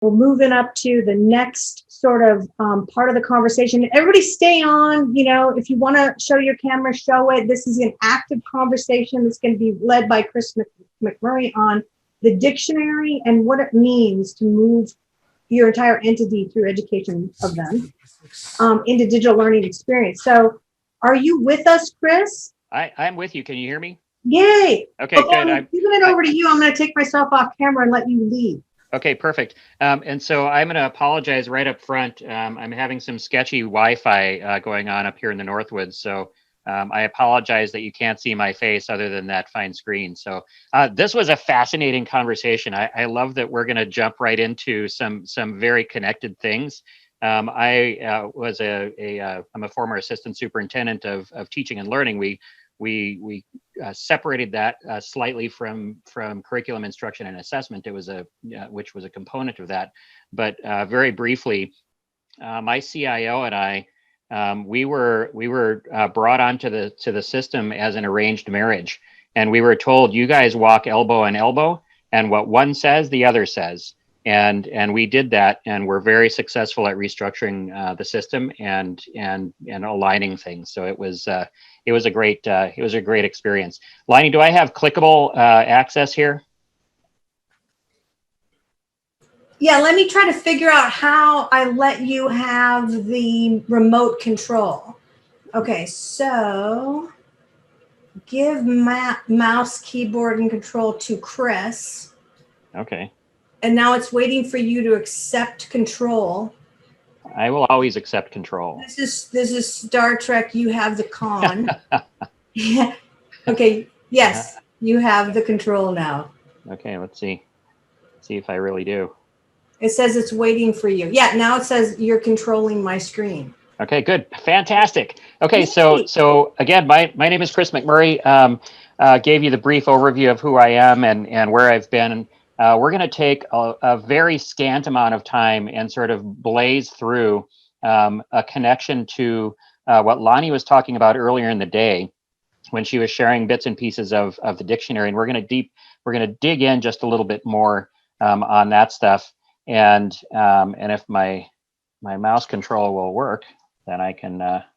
We're moving up to the next sort of part of the conversation. Everybody stay on, if you want to show your camera, show it. This is an active conversation that's going to be led by Chris McMurray on the dictionary and what it means to move your entire entity through education of them into digital learning experience. So are you with us, Chris? I'm with you. Can you hear me? Yay. Okay, good. I'm giving it over to you. I'm going to take myself off camera and let you lead. Okay, perfect. And so I'm going to apologize right up front. I'm having some sketchy Wi-Fi going on up here in the Northwoods. So I apologize that you can't see my face other than that fine screen. So this was a fascinating conversation. I love that we're going to jump right into some very connected things. I'm a former assistant superintendent of teaching and learning. We separated that slightly from curriculum instruction and assessment. It was which was a component of that. But very briefly, my CIO and I, we were brought onto the system as an arranged marriage, and we were told, you guys walk elbow in elbow, and what one says, the other says. And we did that, and we're very successful at restructuring the system and aligning things. So it was a great experience. Liney, do I have clickable access here? Yeah, let me try to figure out how I let you have the remote control. Okay, so give mouse, keyboard, and control to Chris. Okay. And now it's waiting for you to accept control. I will always accept control. This is Star Trek. You have the con. Yeah. Okay. Yes, you have the control now. Okay. Let's see if I really do. It says it's waiting for you. Yeah. Now it says you're controlling my screen. Okay. Good. Fantastic. Okay. So again, my name is Chris McMurray. Gave you the brief overview of who I am and where I've been. We're going to take a very scant amount of time and sort of blaze through a connection to what Lonnie was talking about earlier in the day when she was sharing bits and pieces of the dictionary. And we're going to dig in just a little bit more on that stuff. And if my mouse control will work, then I can. Yep.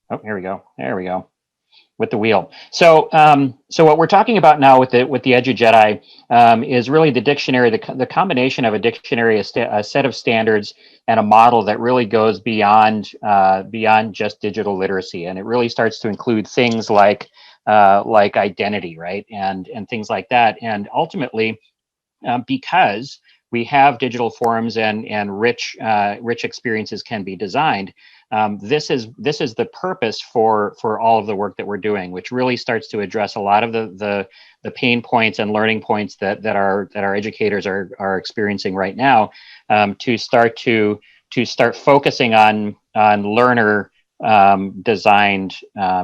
Oh, here we go. There we go. With the wheel. So what we're talking about now with the EduJedi is really the dictionary, the combination of a dictionary, a set of standards, and a model that really goes beyond just digital literacy, and it really starts to include things like identity, right, and things like that, and ultimately, because we have digital forums and rich experiences can be designed. This is the purpose for all of the work that we're doing, which really starts to address a lot of the pain points and learning points that our educators are experiencing right now, to start focusing on learner designed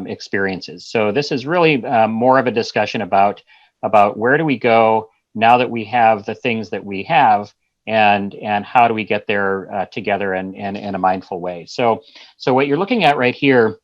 experiences. So this is really more of a discussion about where do we go now that we have the things that we have, and how do we get there together and in a mindful way. So what you're looking at right here,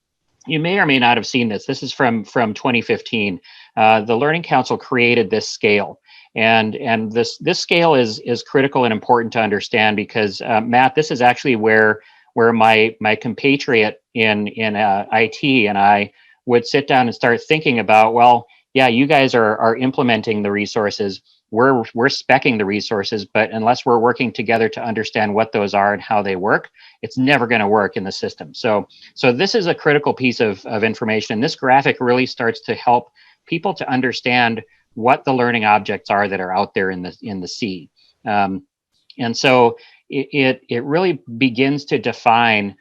you may or may not have seen this. This is from 2015. The Learning Counsel created this scale, and this scale is critical and important to understand because Matt, this is actually where my compatriot in IT and I would sit down and start thinking about, well, yeah, you guys are implementing the resources. We're speccing the resources, but unless we're working together to understand what those are and how they work, it's never going to work in the system. So this is a critical piece of information. And this graphic really starts to help people to understand what the learning objects are that are out there in the sea. And so it really begins to define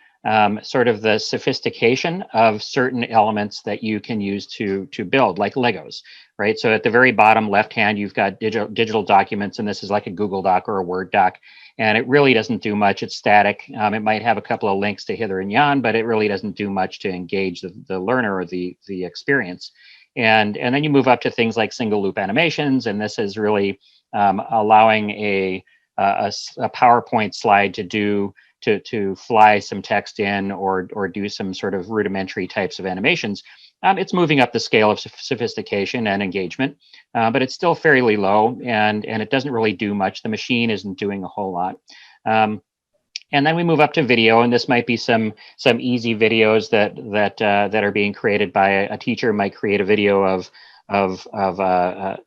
sort of the sophistication of certain elements that you can use to build, like Legos, right? So at the very bottom left hand, you've got digital documents, and this is like a Google Doc or a Word doc, and it really doesn't do much. It's static. It might have a couple of links to hither and yon, but it really doesn't do much to engage the learner or the experience. And then you move up to things like single loop animations, and this is really allowing a PowerPoint slide to fly some text in or do some sort of rudimentary types of animations. It's moving up the scale of sophistication and engagement, but it's still fairly low, and it doesn't really do much. The machine isn't doing a whole lot. And then we move up to video, and this might be some easy videos that are being created by a teacher. Might create a video of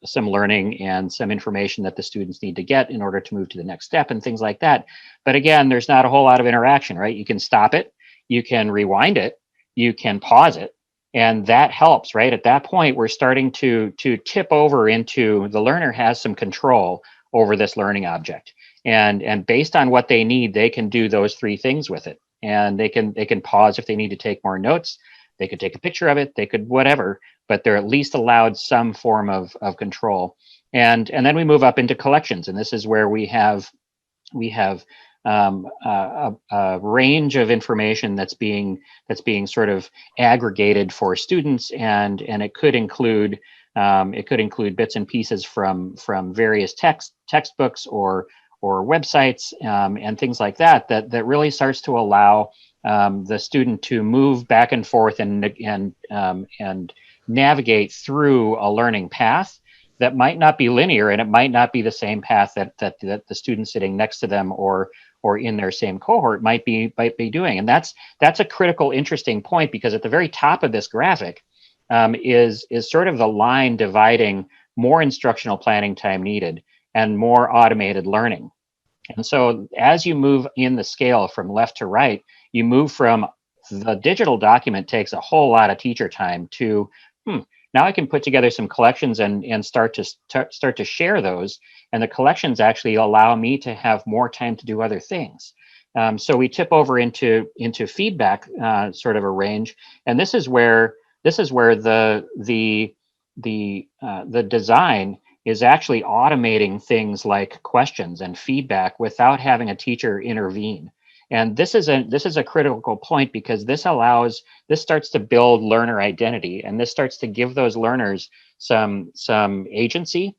some learning and some information that the students need to get in order to move to the next step and things like that. But again, there's not a whole lot of interaction, right? You can stop it, you can rewind it, you can pause it, and that helps, right? At that point, we're starting to tip over into the learner has some control over this learning object. And based on what they need, they can do those three things with it. And they can pause if they need to take more notes. They could take a picture of it. They could whatever, but they're at least allowed some form of control. And then we move up into collections, and this is where we have a range of information that's being sort of aggregated for students, and it could include bits and pieces from various textbooks or websites and things like that really starts to allow the student to move back and forth and navigate through a learning path that might not be linear, and it might not be the same path that the student sitting next to them or in their same cohort might be doing. And that's a critical, interesting point, because at the very top of this graphic is sort of the line dividing more instructional planning time needed and more automated learning. And so as you move in the scale from left to right, you move from the digital document takes a whole lot of teacher time to, now I can put together some collections and start to share those. And the collections actually allow me to have more time to do other things. So we tip over into feedback sort of a range. And this is where the design is actually automating things like questions and feedback without having a teacher intervene. And this is a critical point, because this starts to build learner identity, and this starts to give those learners some agency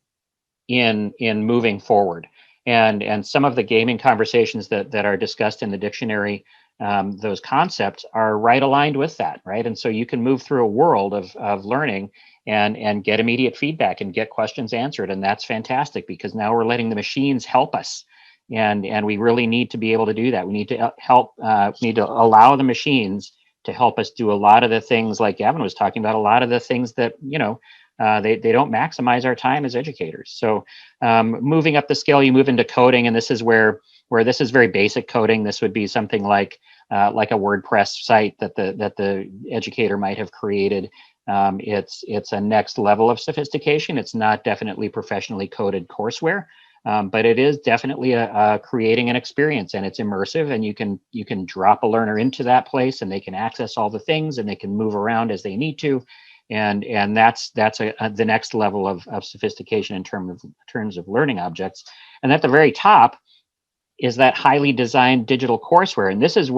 in moving forward. And some of the gaming conversations that are discussed in the dictionary, those concepts are right aligned with that, right? And so you can move through a world of learning and get immediate feedback and get questions answered. And that's fantastic, because now we're letting the machines help us. And we really need to be able to do that. We need to we need to allow the machines to help us do a lot of the things like Gavin was talking about, a lot of the things that, they don't maximize our time as educators. So moving up the scale, you move into coding, and this is where this is very basic coding. This would be something like a WordPress site that the educator might have created. It's a next level of sophistication. It's not definitely professionally coded courseware, but it is definitely creating an experience, and it's immersive, and you can drop a learner into that place, and they can access all the things, and they can move around as they need to. And that's the next level of sophistication in terms of learning objects. And at the very top is that highly designed digital courseware. And this is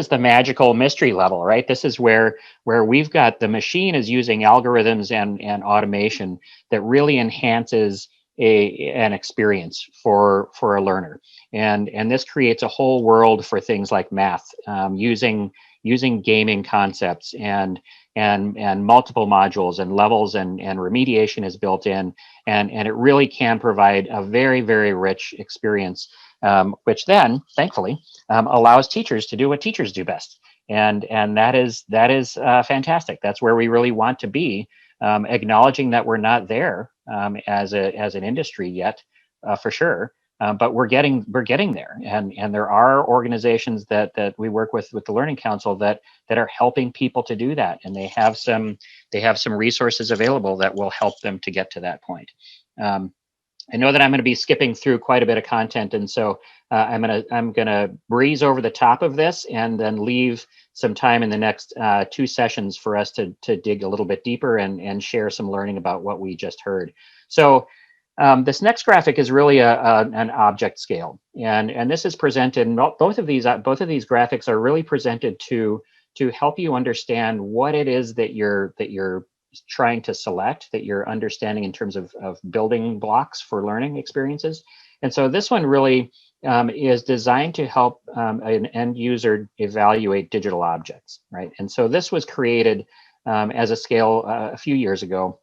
the magical mystery level, right? This is where we've got the machine is using algorithms and automation that really enhances an experience for a learner. And this creates a whole world for things like math, using gaming concepts and multiple modules and levels and remediation is built in, and it really can provide a very, very rich experience, which then thankfully allows teachers to do what teachers do best. And that is fantastic. That's where we really want to be, acknowledging that we're not there as an industry yet, for sure. But we're getting there, and there are organizations that we work with the Learning Counsel that are helping people to do that, and they have some resources available that will help them to get to that point. I know that I'm going to be skipping through quite a bit of content, and so I'm gonna breeze over the top of this and then leave some time in the next 2 sessions for us to dig a little bit deeper and share some learning about what we just heard. So. This next graphic is really an object scale, and this is presented. Both of these graphics are really presented to help you understand what it is that you're trying to select, that you're understanding in terms of building blocks for learning experiences. And so this one really is designed to help an end user evaluate digital objects, right? And so this was created as a scale a few years ago.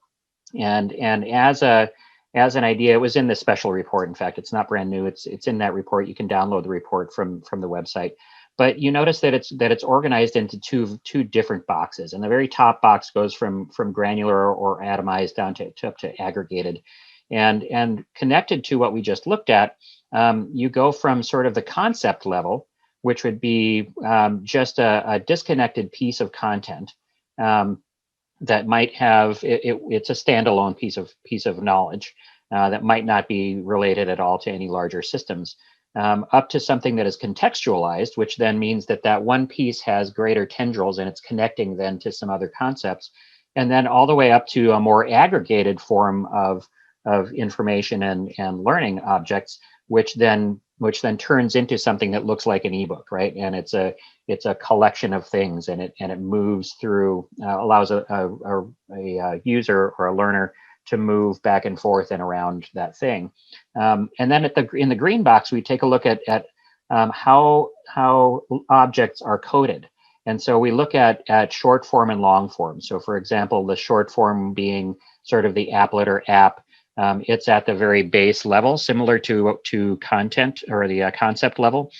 And as an idea, it was in the special report. In fact, it's not brand new. It's in that report. You can download the report from the website. But you notice that it's organized into two different boxes. And the very top box goes from granular or atomized down to up to aggregated. And connected to what we just looked at, you go from sort of the concept level, which would be just a disconnected piece of content. That might have it's a standalone piece of knowledge that might not be related at all to any larger systems, up to something that is contextualized, which then means that one piece has greater tendrils and it's connecting then to some other concepts, and then all the way up to a more aggregated form of information and learning objects, which then turns into something that looks like an ebook, right? And it's a collection of things, and it moves through, allows a user or a learner to move back and forth and around that thing. And then in the green box, we take a look at how objects are coded. And so we look at short form and long form. So for example, the short form being sort of the applet or app. It's at the very base level, similar to content or the concept level.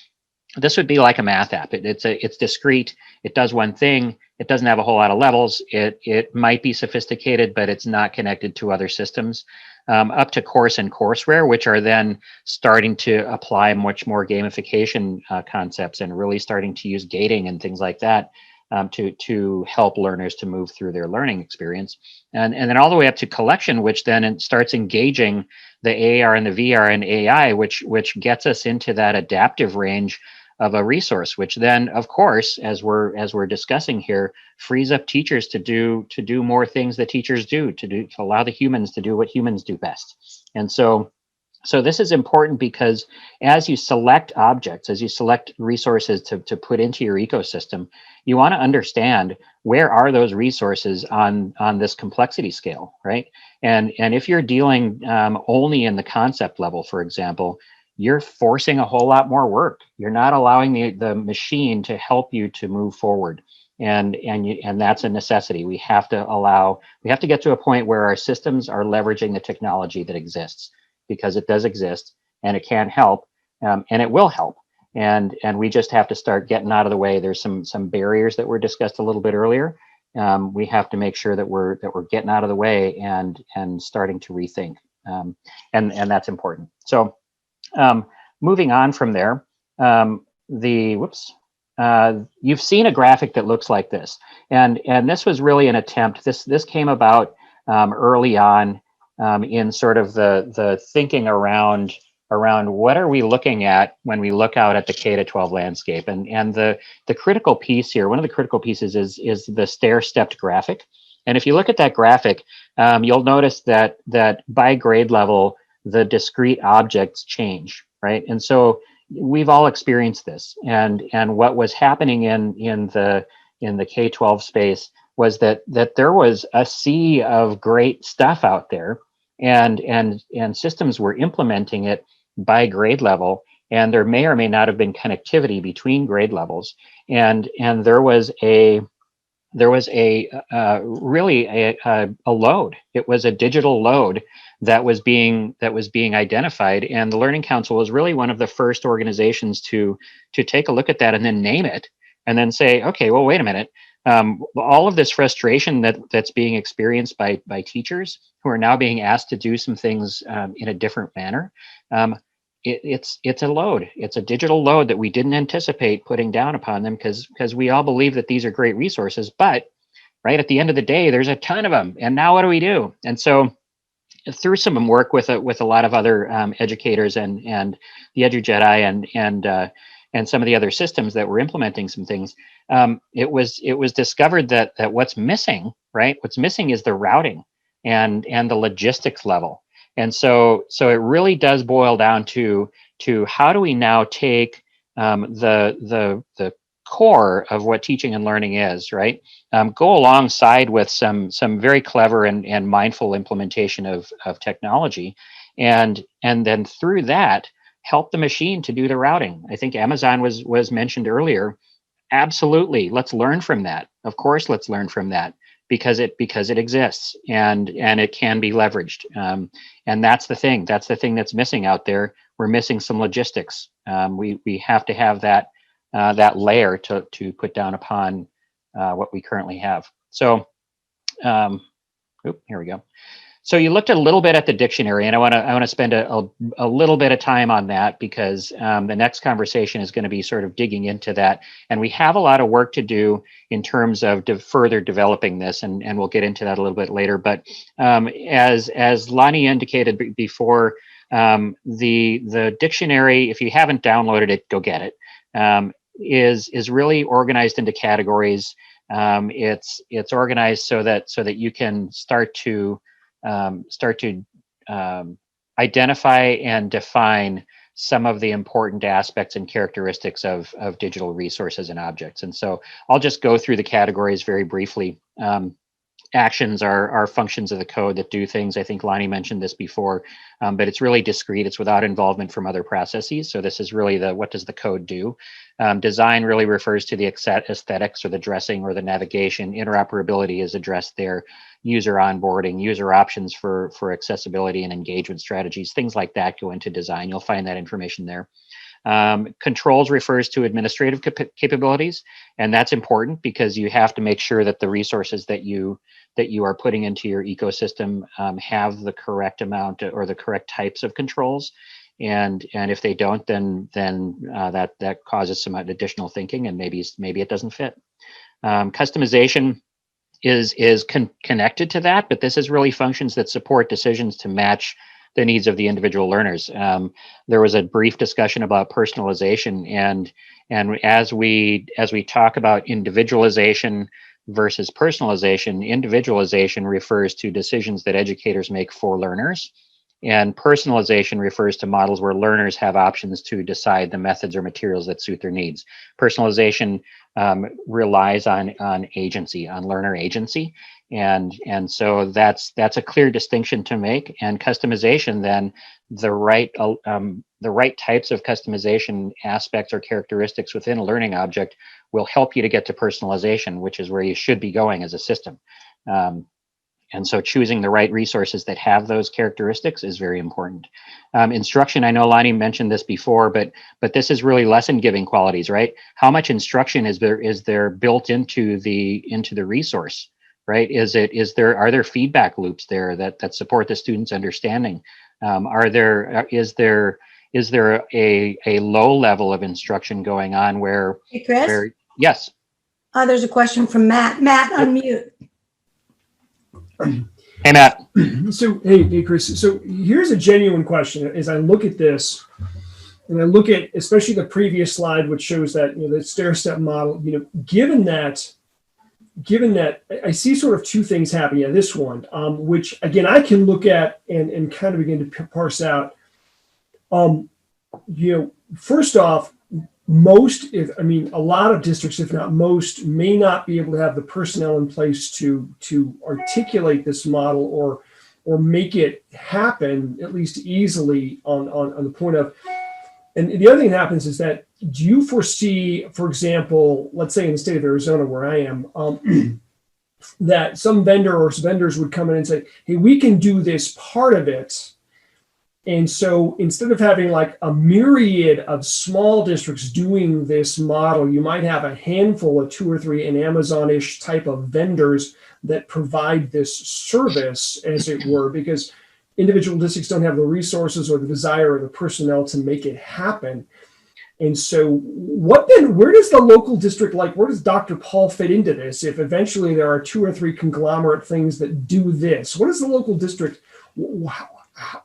This would be like a math app. It's discrete. It does one thing. It doesn't have a whole lot of levels. It might be sophisticated, but it's not connected to other systems. Up to course and courseware, which are then starting to apply much more gamification concepts and really starting to use gating and things like that to help learners to move through their learning experience. And then all the way up to collection, which then starts engaging the AR and the VR and AI, which gets us into that adaptive range of a resource, which then, of course, as we're discussing here, frees up teachers to do more things that teachers do, to allow the humans to do what humans do best. And so this is important because as you select objects, as you select resources to put into your ecosystem, you want to understand where are those resources on this complexity scale, right? And if you're dealing only in the concept level, for example, you're forcing a whole lot more work. You're not allowing the machine to help you to move forward. And that's a necessity. We have to get to a point where our systems are leveraging the technology that exists, because it does exist and it can help, and it will help. And we just have to start getting out of the way. There's some barriers that were discussed a little bit earlier. We have to make sure that we're getting out of the way and starting to rethink, and that's important. So moving on from there, you've seen a graphic that looks like this, and this was really an attempt. This came about early on in sort of the thinking around what are we looking at when we look out at the K-12 landscape, and the critical piece here, one of the critical pieces is the stair-stepped graphic. And if you look at that graphic, you'll notice that by grade level, the discrete objects change, right? And so we've all experienced this. And what was happening in the K-12 space was that there was a sea of great stuff out there, and systems were implementing it by grade level, and there may or may not have been connectivity between grade levels, and there was a really a load. It was a digital load that was being identified, and the Learning Counsel was really one of the first organizations to take a look at that and then name it, and then say, okay, well, wait a minute. All of this frustration that's being experienced by teachers who are now being asked to do some things in a different manner, it's a load. It's a digital load that we didn't anticipate putting down upon them, because we all believe that these are great resources, but right at the end of the day, there's a ton of them, and now what do we do? And so through some work with a lot of other educators and the EduJedi and some of the other systems that were implementing some things, it was discovered that what's missing, right? What's missing is the routing and the logistics level. And so it really does boil down to how do we now take the core of what teaching and learning is, right? Go alongside with some very clever and mindful implementation of technology, and then through that help the machine to do the routing. I think Amazon was mentioned earlier. Absolutely, let's learn from that. Of course, let's learn from that. because it exists, and it can be leveraged. And that's the thing that's missing out there. We're missing some logistics. We have to have that layer to put down upon what we currently have. So here we go. So you looked a little bit at the dictionary, and I want to spend a little bit of time on that, because the next conversation is going to be sort of digging into that, and we have a lot of work to do in terms of further developing this, and we'll get into that a little bit later. But as Lonnie indicated before, the dictionary, if you haven't downloaded it, go get it. Is really organized into categories. It's organized so that you can start to identify and define some of the important aspects and characteristics of digital resources and objects. And so I'll just go through the categories very briefly. Actions are functions of the code that do things. I think Lonnie mentioned this before, but it's really discrete. It's without involvement from other processes. So this is really what does the code do? Design really refers to the aesthetics or the dressing or the navigation. Interoperability is addressed there. User onboarding, user options for accessibility and engagement strategies, things like that go into design. You'll find that information there. Controls refers to administrative capabilities, and that's important because you have to make sure that the resources that you are putting into your ecosystem have the correct amount or the correct types of controls. And if they don't, then that causes some additional thinking, and maybe it doesn't fit. Customization is connected to that, but this is really functions that support decisions to match the needs of the individual learners. There was a brief discussion about personalization, and as we talk about individualization versus personalization, individualization refers to decisions that educators make for learners, and personalization refers to models where learners have options to decide the methods or materials that suit their needs. Personalization relies on agency, on learner agency, and so that's a clear distinction to make. And customization, then the right types of customization aspects or characteristics within a learning object will help you to get to personalization, which is where you should be going as a system. And so choosing the right resources that have those characteristics is very important. Instruction, I know Lonnie mentioned this before, but this is really lesson giving qualities, right? How much instruction is there built into the resource, right? Are there feedback loops there that support the student's understanding? Is there a low level of instruction going on where? Hey, Chris? Yes. There's a question from Matt. Matt, unmute. Hey, Matt. So, hey, Chris. So here's a genuine question. As I look at this, and I look at especially the previous slide, which shows that the stair-step model. Given that I see sort of two things happening at this one, which again I can look at and kind of begin to parse out. First off, a lot of districts, if not most, may not be able to have the personnel in place to articulate this model or make it happen at least easily on the point of. And the other thing that happens is that, do you foresee, for example, let's say in the state of Arizona where I am, that some vendor or some vendors would come in and say, hey, we can do this part of it. And so instead of having like a myriad of small districts doing this model, you might have a handful of 2 or 3 an Amazon-ish type of vendors that provide this service, as it were, because individual districts don't have the resources or the desire or the personnel to make it happen. And so where does the local district, where does Dr. Paul fit into this? If eventually there are 2 or 3 conglomerate things that do this, what is the local district?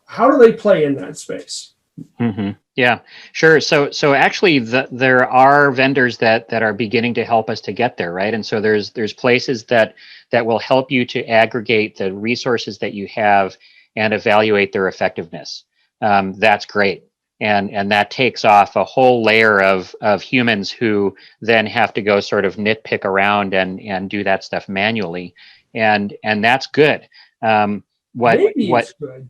How do they play in that space? Mm-hmm. Yeah, sure. So actually, there are vendors that are beginning to help us to get there, right? And so there's places that will help you to aggregate the resources that you have and evaluate their effectiveness. That's great, and that takes off a whole layer of humans who then have to go sort of nitpick around and do that stuff manually, and that's good. It's good.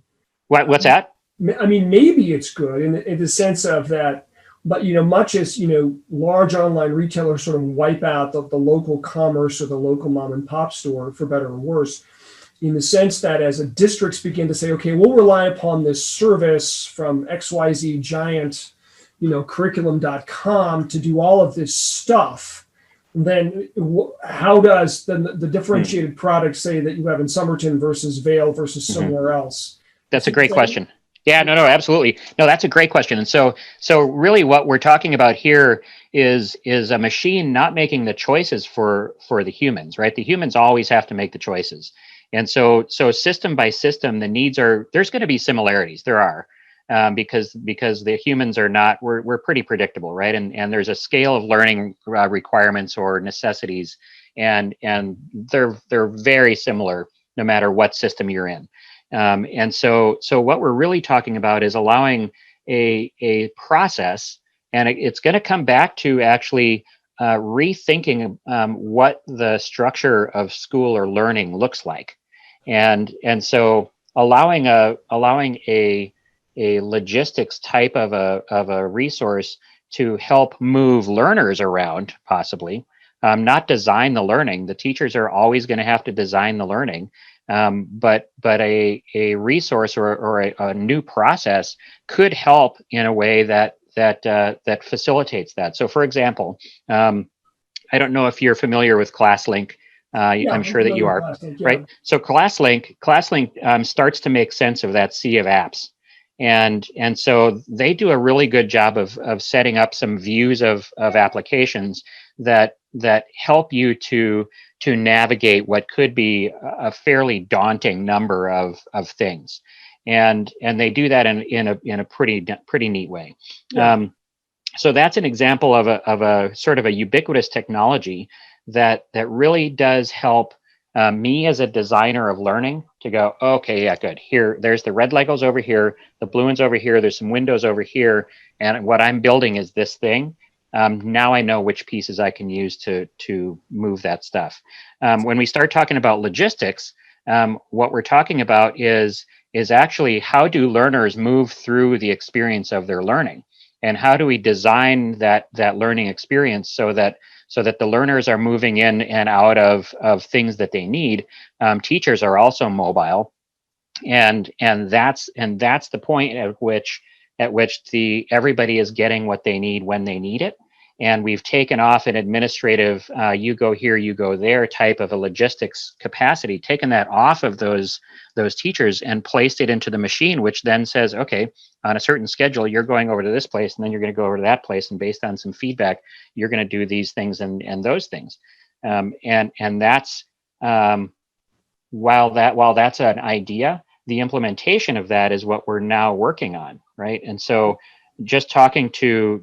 What's that? I mean, maybe it's good in the sense of that But, much as, large online retailers sort of wipe out the local commerce or the local mom and pop store, for better or worse, in the sense that as districts begin to say, okay, we'll rely upon this service from XYZ giant, curriculum.com to do all of this stuff, then how does the differentiated product say that you have in Somerton versus Vail versus somewhere else? That's a great question. Yeah, no, absolutely. No, that's a great question. And so really what we're talking about here is a machine not making the choices for the humans, right? The humans always have to make the choices. And so system by system, the needs there's going to be similarities. There are, because the humans are not, we're pretty predictable, right? And there's a scale of learning requirements or necessities, and they're very similar no matter what system you're in. And so what we're really talking about is allowing a process, and it's going to come back to actually rethinking what the structure of school or learning looks like, and so allowing a logistics type of a resource to help move learners around, possibly, not design the learning. The teachers are always going to have to design the learning. But a resource or a new process could help in a way that facilitates that. So, for example, I don't know if you're familiar with ClassLink. I'm sure that you are, right? So ClassLink starts to make sense of that sea of apps, and so they do a really good job of setting up some views of applications that help you to navigate what could be a fairly daunting number of things, and they do that in a pretty neat way. Yeah. So that's an example of a sort of a ubiquitous technology that really does help me as a designer of learning to go, okay, yeah, good. Here, there's the red Legos over here, the blue ones over here, there's some windows over here, and what I'm building is this thing. Now I know which pieces I can use to move that stuff. When we start talking about logistics, what we're talking about is actually how do learners move through the experience of their learning, and how do we design that learning experience so that the learners are moving in and out of things that they need. Teachers are also mobile, and that's the point at which everybody is getting what they need when they need it. And we've taken off an administrative, you go here, you go there type of a logistics capacity, taken that off of those teachers and placed it into the machine, which then says, okay, on a certain schedule, you're going over to this place, and then you're going to go over to that place, and based on some feedback, you're going to do these things and those things. And that's while that's an idea, the implementation of that is what we're now working on, right? And so just talking to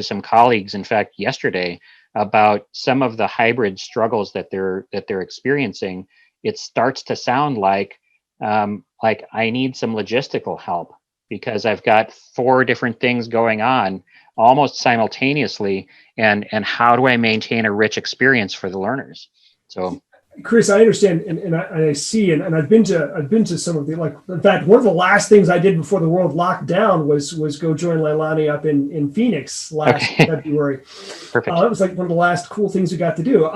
some colleagues, in fact, yesterday, about some of the hybrid struggles that they're experiencing, it starts to sound like I need some logistical help, because I've got 4 different things going on almost simultaneously, and how do I maintain a rich experience for the learners? So, Chris, I understand, and I see, and I've been to some of the, like, in fact, one of the last things I did before the world locked down was go join Leilani up in Phoenix last February. Perfect. That was like one of the last cool things we got to do.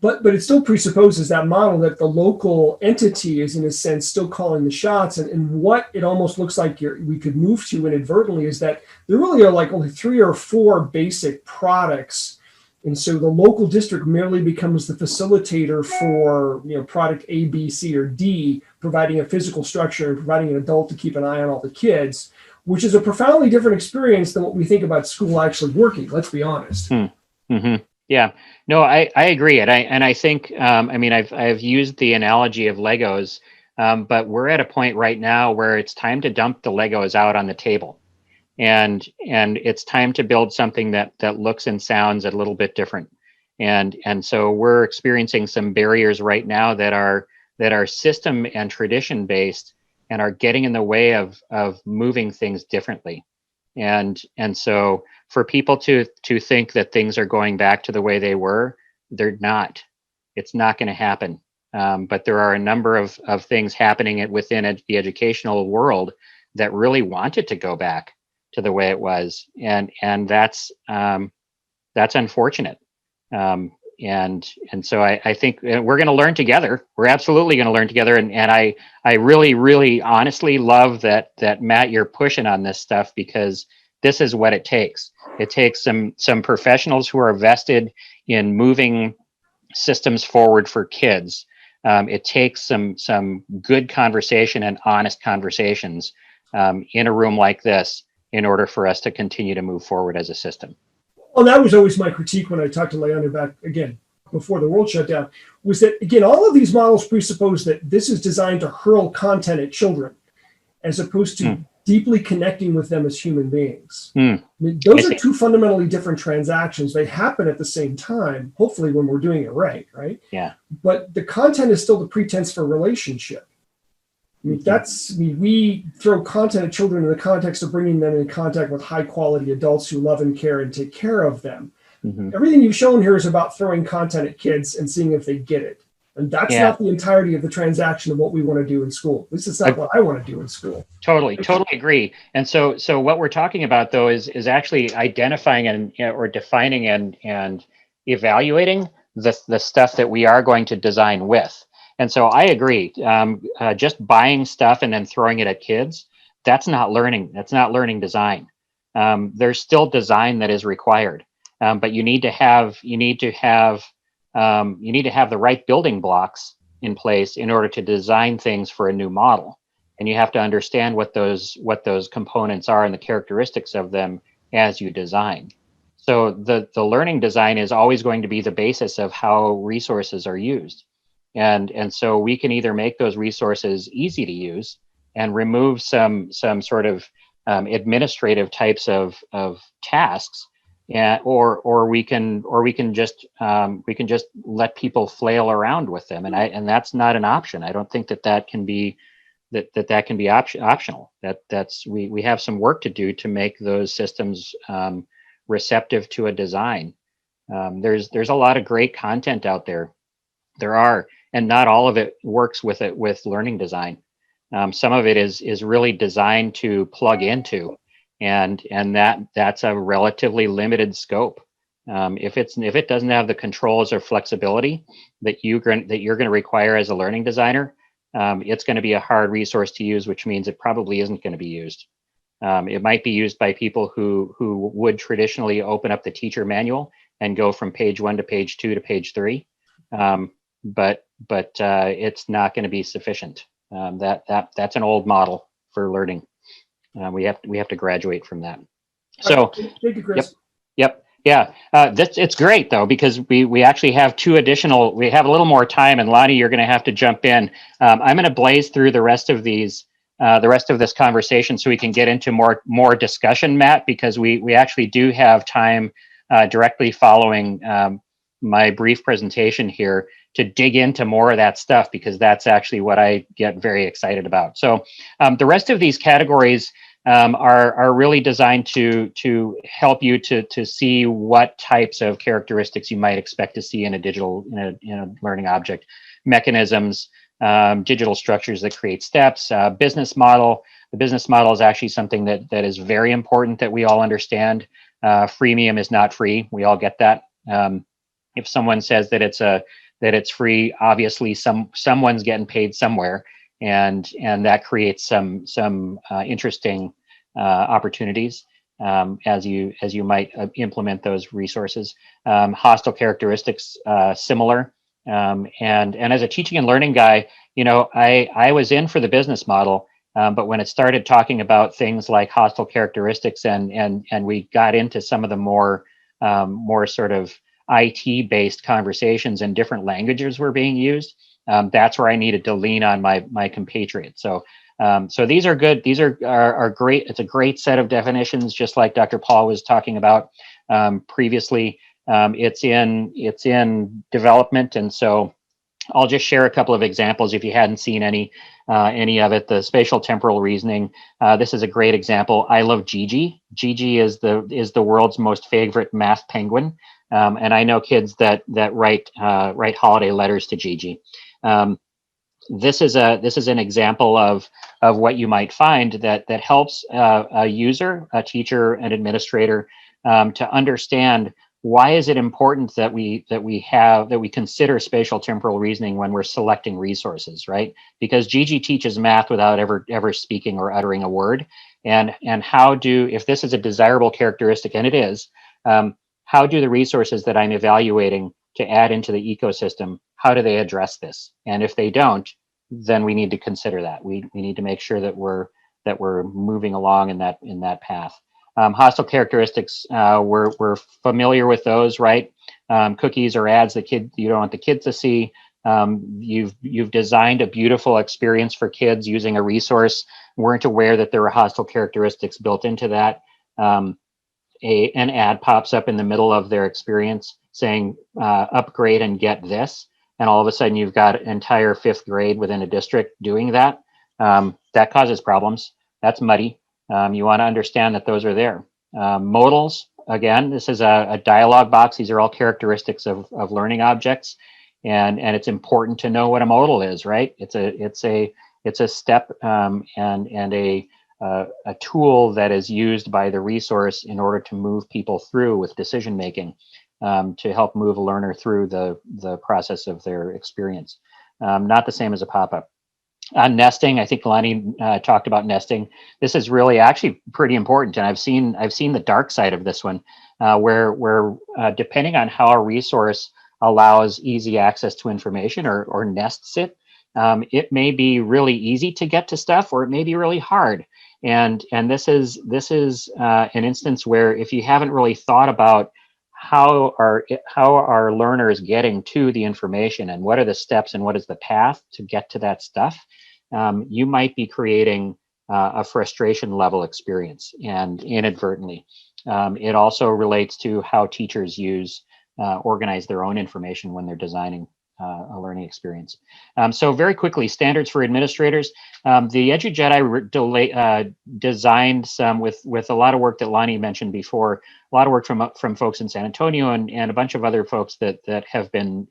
But it still presupposes that model that the local entity is, in a sense, still calling the shots. And what it almost looks like we could move to inadvertently is that there really are like only 3 or 4 basic products. And so the local district merely becomes the facilitator for, product A, B, C, or D, providing a physical structure and providing an adult to keep an eye on all the kids, which is a profoundly different experience than what we think about school actually working. Let's be honest. Mm-hmm. Yeah, no, I agree. And I think, I've used the analogy of Legos, but we're at a point right now where it's time to dump the Legos out on the table. And it's time to build something that looks and sounds a little bit different. And so we're experiencing some barriers right now that are system and tradition based, and are getting in the way of moving things differently. And so for people to think that things are going back to the way they were, they're not. It's not going to happen. But there are a number of things happening within the educational world that really want it to go back. to the way it was, and that's unfortunate. And so I think we're going to learn together. We're absolutely going to learn together. And I really, really honestly love that Matt, you're pushing on this stuff, because this is what it takes. It takes some professionals who are vested in moving systems forward for kids. It takes some good conversation and honest conversations in a room like this in order for us to continue to move forward as a system. Well, that was always my critique when I talked to Leander back again before the world shut down, was that, again, all of these models presuppose that this is designed to hurl content at children as opposed to deeply connecting with them as human beings. I mean, those are two fundamentally different transactions. They happen at the same time, hopefully when we're doing it right? Yeah. But the content is still the pretense for relationship. I mean, we throw content at children in the context of bringing them in contact with high quality adults who love and care and take care of them. Everything you've shown here is about throwing content at kids and seeing if they get it. And that's not the entirety of the transaction of what we want to do in school. At least it's not what I want to do in school. Totally agree. And so what we're talking about, though, is actually identifying or defining and evaluating the stuff that we are going to design with. And so I agree. Just buying stuff and then throwing it at kids, that's not learning. That's not learning design. There's still design that is required, but you need to have the right building blocks in place in order to design things for a new model. And you have to understand what those components are and the characteristics of them as you design. So the learning design is always going to be the basis of how resources are used. And so we can either make those resources easy to use and remove some sort of administrative types of tasks, or we can just let people flail around with them, and that's not an option. I don't think that can be optional. We have some work to do to make those systems receptive to a design. There's a lot of great content out there. There are, and not all of it works with learning design. Some of it is really designed to plug into, and that's a relatively limited scope. If it doesn't have the controls or flexibility that you're going to require as a learning designer, it's going to be a hard resource to use, which means it probably isn't going to be used. It might be used by people who would traditionally open up the teacher manual and go from page 1 to page 2 to page 3. But it's not going to be sufficient. That's an old model for learning. We have to graduate from that. So, thank you, Chris. Yep. Yeah. It's great though, because we actually have we have a little more time, and Lonnie, you're going to have to jump in. I'm going to blaze through the rest of this conversation so we can get into more discussion, Matt, because we actually do have time directly following my brief presentation here to dig into more of that stuff, because that's actually what I get very excited about. So the rest of these categories are really designed to help you to see what types of characteristics you might expect to see in a learning object: mechanisms, digital structures that create steps, business model. The business model is actually something that is very important that we all understand. Freemium is not free. We all get that. If someone says that it's free, obviously someone's getting paid somewhere, and that creates some interesting opportunities as you might implement those resources. Hostile characteristics, similar. And as a teaching and learning guy, I was in for the business model, but when it started talking about things like hostile characteristics and we got into some of the more sort of IT-based conversations and different languages were being used, that's where I needed to lean on my compatriots. So these are good. These are great. It's a great set of definitions, just like Dr. Paul was talking about previously. It's in development, and so I'll just share a couple of examples if you hadn't seen any of it. The spatial temporal reasoning. This is a great example. I love Gigi. Gigi is the world's most favorite math penguin. And I know kids that write holiday letters to Gigi. this is an example of what you might find that helps a user, a teacher, an administrator to understand why is it important that we consider spatial temporal reasoning when we're selecting resources, right? Because Gigi teaches math without ever speaking or uttering a word, and if this is a desirable characteristic, and it is, how do the resources that I'm evaluating to add into the ecosystem, how do they address this? And if they don't, then we need to consider that. We need to make sure that we're moving along in that path. Hostile characteristics, we're familiar with those, right? Cookies or ads that you don't want the kids to see. You've designed a beautiful experience for kids using a resource, weren't aware that there were hostile characteristics built into that. An ad pops up in the middle of their experience saying upgrade and get this, and all of a sudden you've got entire 5th grade within a district doing that. That causes problems. That's muddy. You want to understand that those are there. Modals, again, this is a dialog box. These are all characteristics of learning objects, and it's important to know what a modal is, right? It's a step and a tool that is used by the resource in order to move people through with decision making, to help move a learner through the process of their experience. Not the same as a pop-up. On nesting, I think Lonnie talked about nesting. This is really actually pretty important, and I've seen the dark side of this one, where depending on how a resource allows easy access to information or nests it, it may be really easy to get to stuff, or it may be really hard. And this is an instance where if you haven't really thought about how are learners getting to the information, and what are the steps, and what is the path to get to that stuff, you might be creating a frustration level experience, and inadvertently. It also relates to how teachers organize their own information when they're designing a learning experience. So very quickly, standards for administrators. The EduJedi designed some with a lot of work that Lonnie mentioned before, a lot of work from folks in San Antonio and a bunch of other folks that have been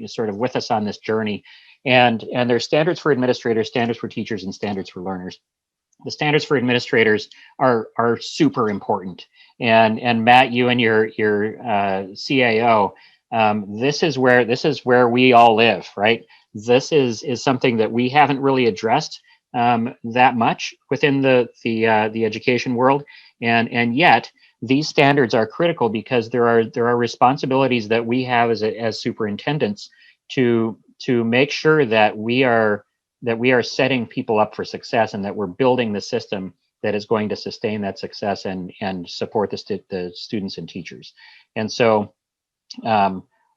sort of with us on this journey. And there's standards for administrators, standards for teachers, and standards for learners. The standards for administrators are super important. And Matt, you and your CAO, this is where we all live, right? This is something that we haven't really addressed that much within the education world, and yet these standards are critical because there are responsibilities that we have as superintendents to make sure that we are setting people up for success, and that we're building the system that is going to sustain that success and support the students and teachers. And so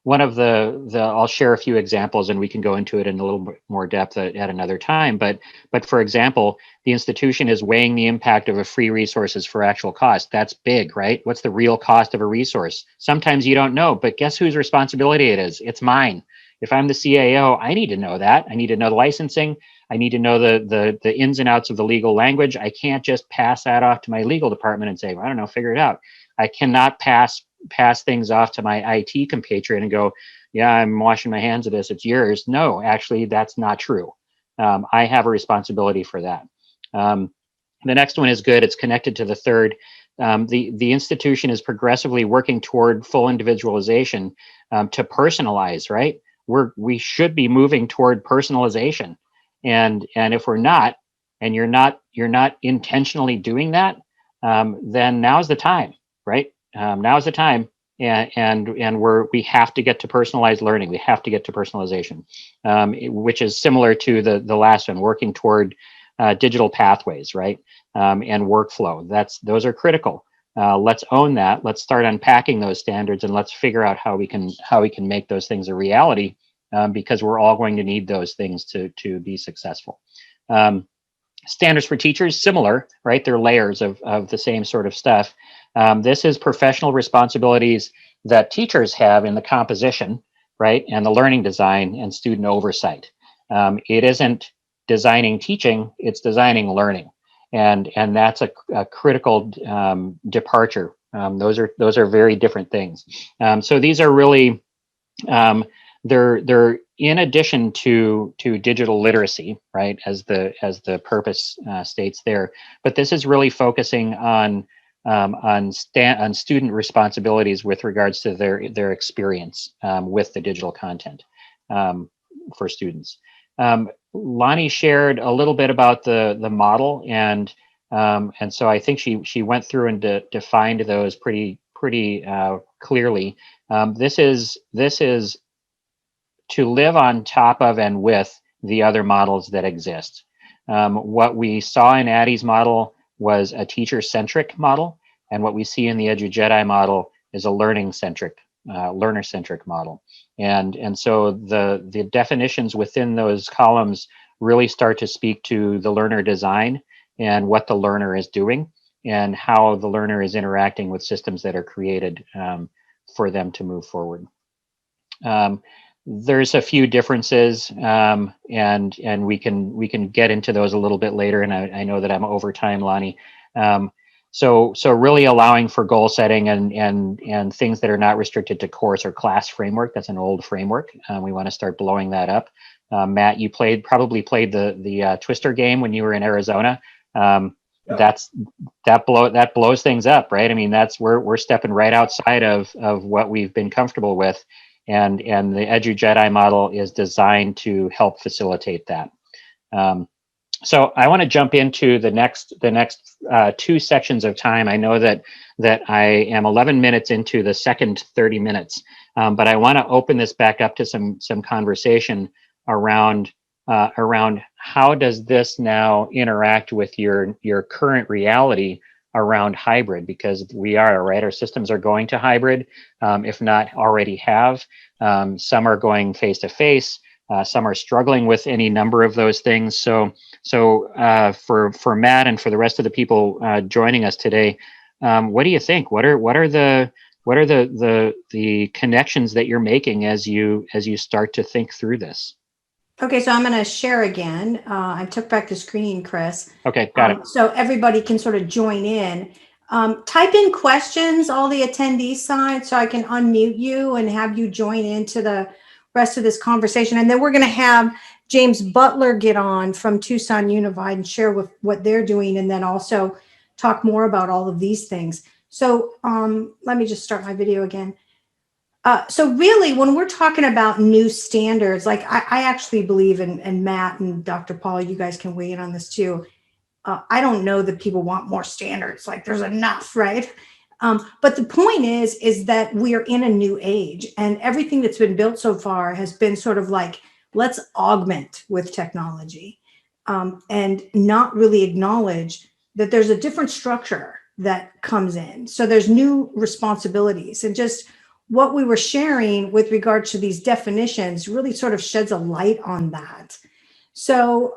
one of I'll share a few examples, and we can go into it in a little bit more depth at another time. But for example, the institution is weighing the impact of a free resources for actual cost. That's big, right? What's the real cost of a resource? Sometimes you don't know, but guess whose responsibility it is? It's mine. If I'm the CAO, I need to know that. I need to know the licensing. I need to know the ins and outs of the legal language. I can't just pass that off to my legal department and say, well, I don't know, figure it out. I cannot pass things off to my IT compatriot and go, yeah, I'm washing my hands of this, it's yours. No, actually, that's not true. I have a responsibility for that. The next one is good. It's connected to the third. The institution is progressively working toward full individualization to personalize, right? We should be moving toward personalization. And if we're not, and you're not intentionally doing that, then now's the time, right? Now's the time, and we have to get to personalized learning. We have to get to personalization, which is similar to the last one, working toward digital pathways, right? And workflow. Those are critical. Let's own that. Let's start unpacking those standards, and let's figure out how we can make those things a reality, because we're all going to need those things to be successful. Standards for teachers, similar, right? They're layers of the same sort of stuff. This is professional responsibilities that teachers have in the composition, right? And the learning design and student oversight. It isn't designing teaching, it's designing learning. And that's a critical departure. Those are very different things. So these are really they're in addition to digital literacy, right, as the purpose states there. But this is really focusing on student responsibilities with regards to their experience with the digital content for students. Lonnie shared a little bit about the model, and so I think she went through and defined those pretty clearly. This is to live on top of and with the other models that exist. What we saw in Addie's model was a teacher-centric model, and what we see in the EduJedi model is a learning-centric, learner-centric model. And so the definitions within those columns really start to speak to the learner design and what the learner is doing and how the learner is interacting with systems that are created for them to move forward. There's a few differences, and we can get into those a little bit later. And I know that I'm over time, Lonnie. So really allowing for goal setting and things that are not restricted to course or class framework. That's an old framework. We want to start blowing that up. Matt, you probably played the Twister game when you were in Arizona. That blows things up, right? I mean, we're stepping right outside of what we've been comfortable with. And the EduJedi model is designed to help facilitate that. So I want to jump into the next 2 sections of time. I know that I am 11 minutes into the second 30 minutes, but I want to open this back up to some conversation around how does this now interact with your current reality around hybrid, because we are, right? Our systems are going to hybrid, if not already have. Some are going face-to-face. Some are struggling with any number of those things. So for Matt and for the rest of the people joining us today, what do you think? What are the connections that you're making as you start to think through this? Okay, so I'm going to share again. I took back the screen, Chris. Okay, got it. So everybody can sort of join in. Type in questions, all the attendees side, so I can unmute you and have you join into the rest of this conversation. And then we're going to have James Butler get on from Tucson Unified and share with what they're doing, and then also talk more about all of these things. So let me just start my video again. So really, when we're talking about new standards, like I actually believe and Matt and Dr. Paul, you guys can weigh in on this too. I don't know that people want more standards, like there's enough, right? But the point is that we are in a new age, and everything that's been built so far has been sort of like, let's augment with technology, and not really acknowledge that there's a different structure that comes in. So there's new responsibilities, and just what we were sharing with regard to these definitions really sort of sheds a light on that. So,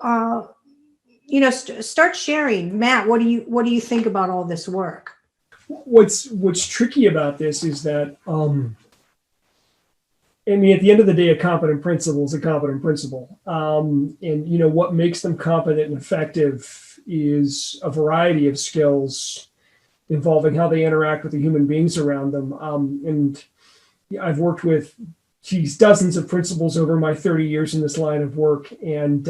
start sharing. Matt, what do you think about all this work? What's tricky about this is that, at the end of the day, a competent principal is a competent principal. And what makes them competent and effective is a variety of skills involving how they interact with the human beings around them. And I've worked with dozens of principals over my 30 years in this line of work. And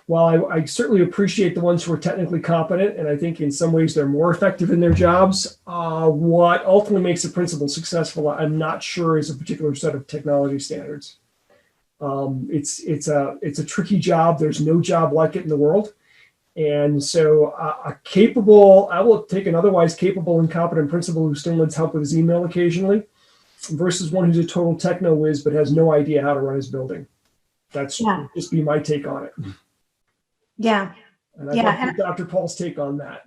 while I certainly appreciate the ones who are technically competent, and I think in some ways they're more effective in their jobs, what ultimately makes a principal successful, I'm not sure is a particular set of technology standards. It's a tricky job. There's no job like it in the world. And so I will take an otherwise capable and competent principal who still needs help with his email occasionally, versus one who's a total techno whiz but has no idea how to run his building. That's just be my take on it. Yeah. And I'd like to get Dr. Paul's take on that.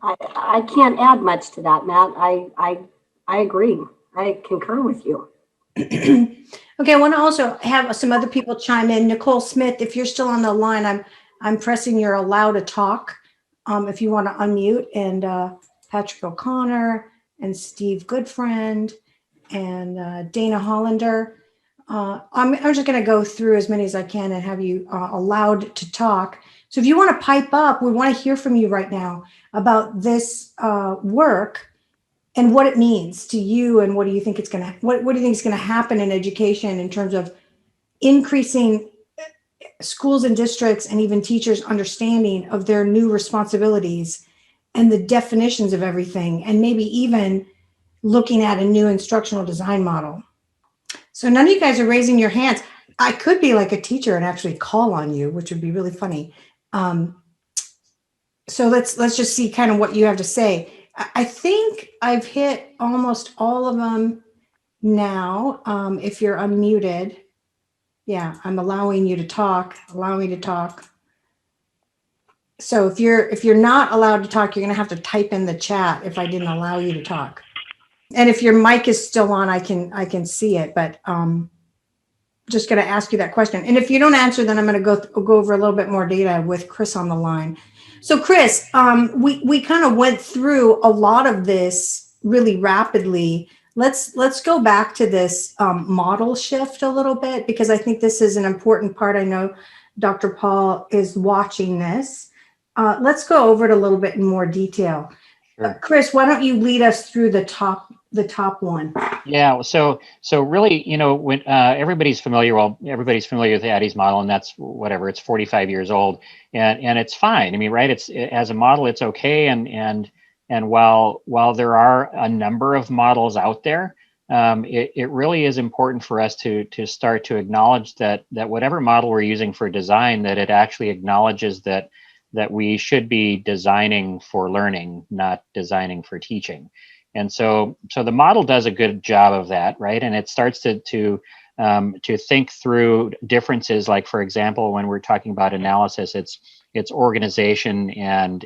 I can't add much to that, Matt. I agree. I concur with you. Okay, I want to also have some other people chime in. Nicole Smith, if you're still on the line, I'm pressing your allow to talk. If you want to unmute, and Patrick O'Connor and Steve Goodfriend and Dana Hollander. I'm just going to go through as many as I can and have you allowed to talk. So if you want to pipe up, we want to hear from you right now about this work and what it means to you, and what do you think it's going to, what do you think is going to happen in education in terms of increasing schools and districts and even teachers' understanding of their new responsibilities and the definitions of everything, and maybe even looking at a new instructional design model. So none of you guys are raising your hands. I could be like a teacher and actually call on you, which would be really funny. So let's just see kind of what you have to say. I think I've hit almost all of them now. If you're unmuted, yeah, I'm allowing you to talk. Allow me to talk. So if you're not allowed to talk, you're going to have to type in the chat if I didn't allow you to talk. And if your mic is still on, I can see it, but just going to ask you that question. And if you don't answer, then I'm going to go over a little bit more data with Chris on the line. So Chris, we kind of went through a lot of this really rapidly. Let's go back to this model shift a little bit, because I think this is an important part. I know Dr. Paul is watching this. Let's go over it a little bit in more detail. Sure. Chris, why don't you lead us through the top one? Yeah. So really, when everybody's familiar with the Addy's model, and that's whatever, it's 45 years old, and it's fine. I mean, right? It's as a model, it's okay. And while there are a number of models out there, it really is important for us to start to acknowledge that whatever model we're using for design, that it actually acknowledges that we should be designing for learning, not designing for teaching. And so the model does a good job of that, right? And it starts to think through differences. Like, for example, when we're talking about analysis, it's organization and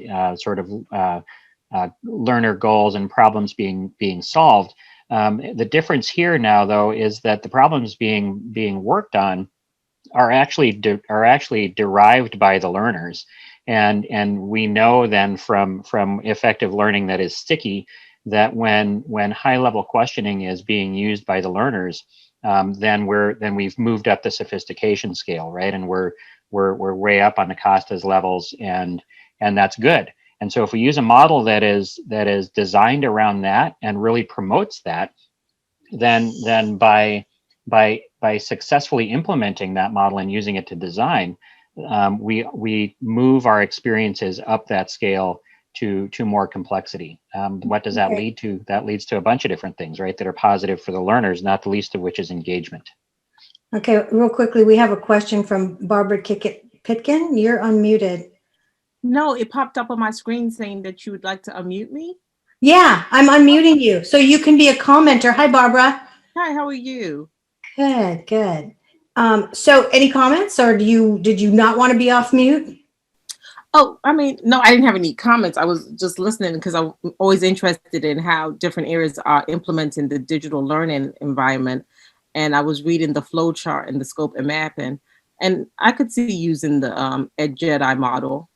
learner goals and problems being solved. The difference here now, though, is that the problems being worked on are actually derived by the learners, and we know then from effective learning that is sticky, that when high level questioning is being used by the learners, then we've moved up the sophistication scale, right? And we're way up on the Costas levels, and that's good. And so if we use a model that is designed around that and really promotes that, then by successfully implementing that model and using it to design, we move our experiences up that scale to more complexity. What does that lead to? That leads to a bunch of different things, right, that are positive for the learners, not the least of which is engagement. Okay, real quickly, we have a question from Barbara Pitkin. You're unmuted. No, it popped up on my screen saying that you would like to unmute me. Yeah, I'm unmuting you, so you can be a commenter. Hi, Barbara. Hi, how are you? Good. So any comments, or did you not want to be off mute? Oh, I mean, no, I didn't have any comments. I was just listening because I'm always interested in how different areas are implementing the digital learning environment. And I was reading the flow chart and the scope and mapping, and I could see using the EduJedi model.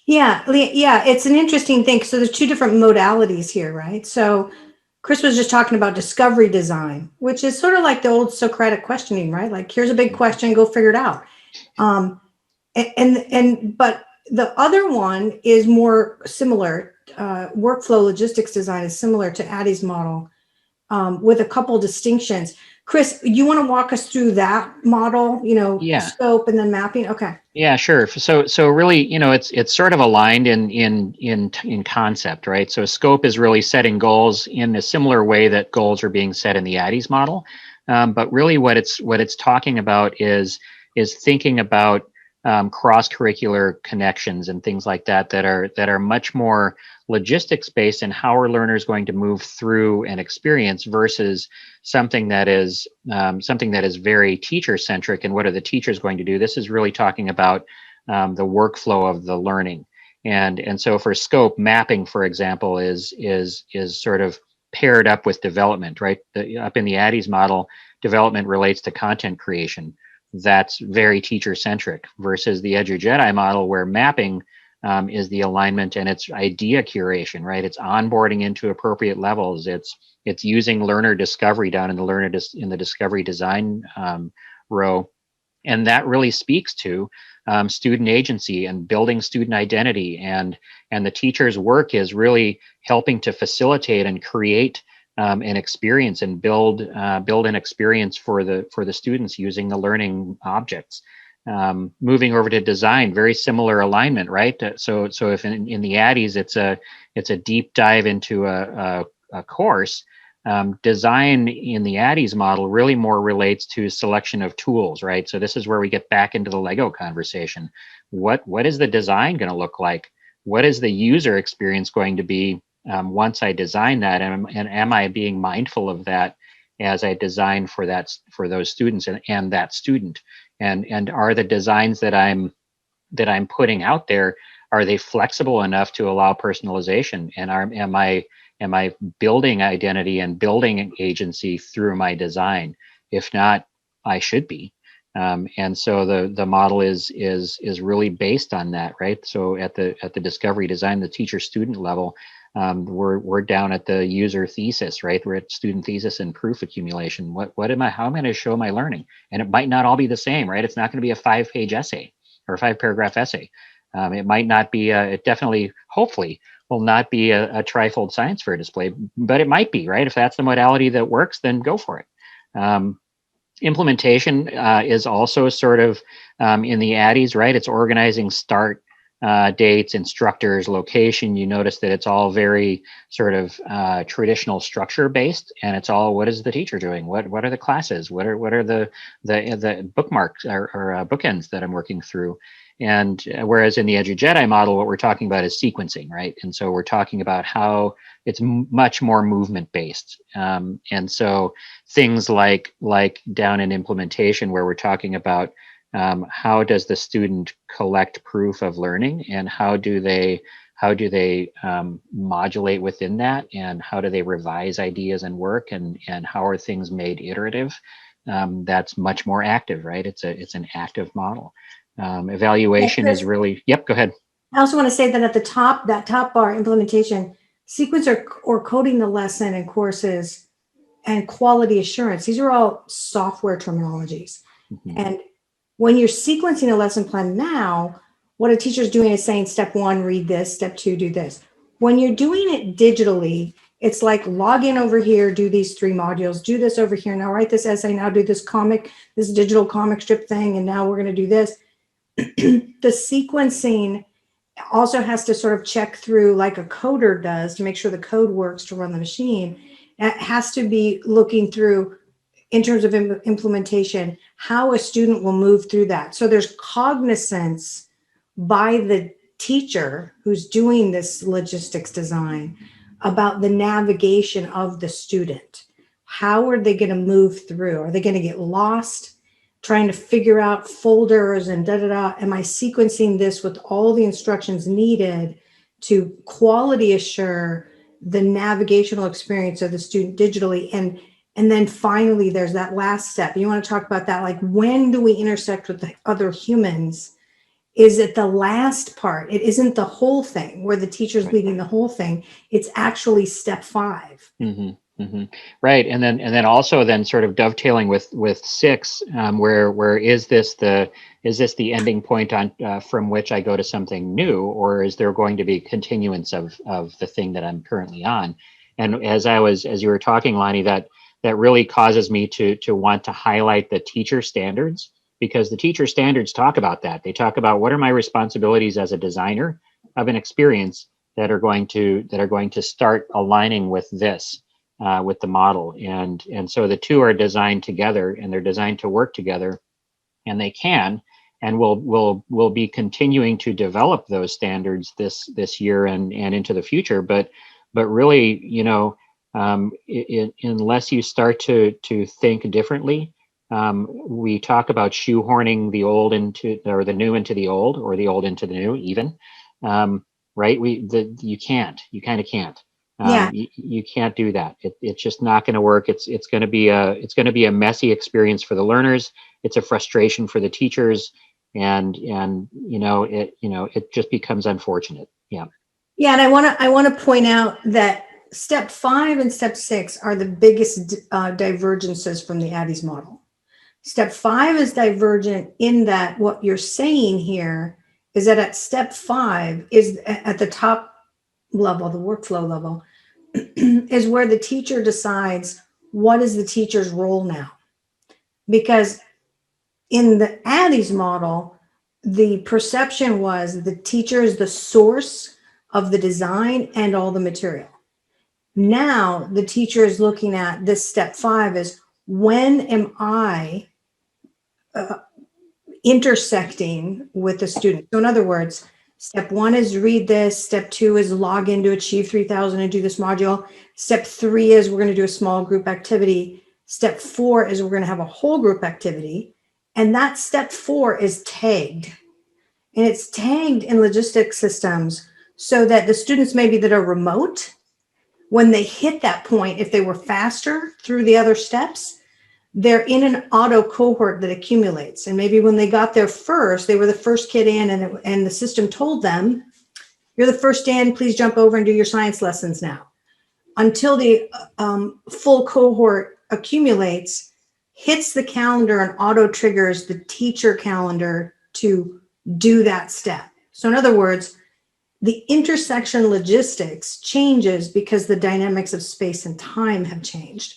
Yeah, it's an interesting thing. So there's two different modalities here, right? So Chris was just talking about discovery design, which is sort of like the old Socratic questioning, right? Like, here's a big question, go figure it out. But the other one is more similar. Workflow logistics design is similar to Addy's model, with a couple distinctions. Chris, you want to walk us through that model, scope and then mapping? Okay. Yeah, sure. So really, it's sort of aligned in concept, right? So scope is really setting goals in a similar way that goals are being set in the Addy's model. But really what it's talking about is thinking about cross-curricular connections and things like that are much more logistics based, and how are learners going to move through an experience versus something that is very teacher centric, and what are the teachers going to do. This is really talking about the workflow of the learning, and so for scope, mapping, for example, is sort of paired up with development, right? Up in the Addy's model, development relates to content creation. That's very teacher centric, versus the EduJedi model, where mapping is the alignment and it's idea curation, right? It's onboarding into appropriate levels. It's using learner discovery down in the discovery design row, And that really speaks to student agency and building student identity, and the teacher's work is really helping to facilitate and create an experience and build an experience for the students using the learning objects. Moving over to design, very similar alignment, right? So if in the Addies it's a deep dive into a course, design in the Addies model really more relates to selection of tools, right? So this is where we get back into the Lego conversation. What is the design going to look like? What is the user experience going to be once I design that? And am I being mindful of that as I design for those students and that student? And are the designs that I'm putting out there, are they flexible enough to allow personalization? And am I building identity and building agency through my design? If not, I should be. And so the model is really based on that, right? So at the discovery design, the teacher student level, we're down at the user thesis, right? We're at student thesis and proof accumulation. How am I going to show my learning? And it might not all be the same, right? It's not going to be a 5-page essay or a 5-paragraph essay. It might not be it definitely, hopefully, will not be a trifold science fair display, but it might be, right? If that's the modality that works, then go for it. Implementation is also sort of in the Addies, right? It's organizing start dates, instructors, location. You notice that it's all very sort of traditional structure based, and it's all, what is the teacher doing? What are the classes? What are the bookmarks or bookends that I'm working through? And whereas in the EduJedi model, what we're talking about is sequencing, right? And so we're talking about how it's much more movement based. And so things like down in implementation, where we're talking about how does the student collect proof of learning, and how do they modulate within that, and how do they revise ideas and work, and how are things made iterative? That's much more active, right? It's an active model. Evaluation is really, yep, go ahead. I also want to say that at the top, that top bar, implementation, sequence or coding the lesson and courses, and quality assurance. These are all software terminologies. Mm-hmm. And when you're sequencing a lesson plan now, what a teacher's doing is saying, step 1, read this, step 2, do this. When you're doing it digitally, it's like log in over here, do these 3 modules, do this over here, now write this essay, now do this digital comic strip thing, and now we're going to do this. The sequencing also has to sort of check through like a coder does to make sure the code works to run the machine. It has to be looking through, in terms of implementation, how a student will move through that. So there's cognizance by the teacher who's doing this logistics design about the navigation of the student. How are they going to move through? Are they going to get lost trying to figure out folders and da-da-da? Am I sequencing this with all the instructions needed to quality assure the navigational experience of the student digitally? And then finally, there's that last step. You want to talk about that, like, when do we intersect with the other humans? Is it the last part? It isn't the whole thing where the teacher's leading the whole thing. It's actually step 5. Mm-hmm. Mm-hmm. Right, and then also sort of dovetailing with 6, where is this the ending point on from which I go to something new, or is there going to be continuance of the thing that I'm currently on? And as you were talking, Lonnie, that really causes me to want to highlight the teacher standards, because the teacher standards talk about that. They talk about what are my responsibilities as a designer of an experience that are going to start aligning with this. With the model, and so the two are designed together, and they're designed to work together, and they can, and we'll be continuing to develop those standards this year and into the future. But really, unless you start to think differently, we talk about shoehorning the old into, or the new into the old, or the old into the new, even, right? You kind of can't. Yeah. You can't do that. It's just not going to work. It's going to be a messy experience for the learners. It's a frustration for the teachers, and it just becomes unfortunate. Yeah. Yeah, and I want to point out that step 5 and step 6 are the biggest divergences from the Addies model. Step 5 is divergent in that what you're saying here is that at step 5 is at the top level, the workflow level, is where the teacher decides what is the teacher's role now. Because in the Addie's model, the perception was the teacher is the source of the design and all the material. Now the teacher is looking at this step 5 is, when am I intersecting with the student? So in other words, step 1 is read this. Step 2 is log in to Achieve 3000 and do this module. Step 3 is we're going to do a small group activity. Step 4 is we're going to have a whole group activity. And that step 4 is tagged. And it's tagged in logistics systems so that the students maybe that are remote, when they hit that point, if they were faster through the other steps, they're in an auto cohort that accumulates. And maybe when they got there first, they were the first kid in, and the system told them, you're the first in, please jump over and do your science lessons now. Until the full cohort accumulates, hits the calendar and auto triggers the teacher calendar to do that step. So in other words, the intersection logistics changes because the dynamics of space and time have changed.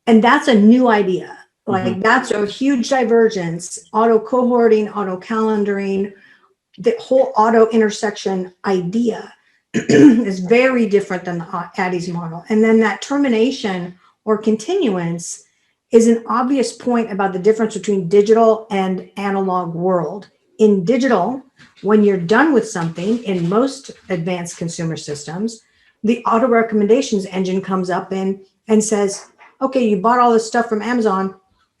And that's a new idea. Like that's a huge divergence. Auto cohorting, auto calendaring, the whole auto intersection idea is very different than the Addie's model. And then that termination or continuance is an obvious point about the difference between digital and analog world. In digital, when you're done with something, in most advanced consumer systems, the auto recommendations engine comes up and says, okay, you bought all this stuff from Amazon.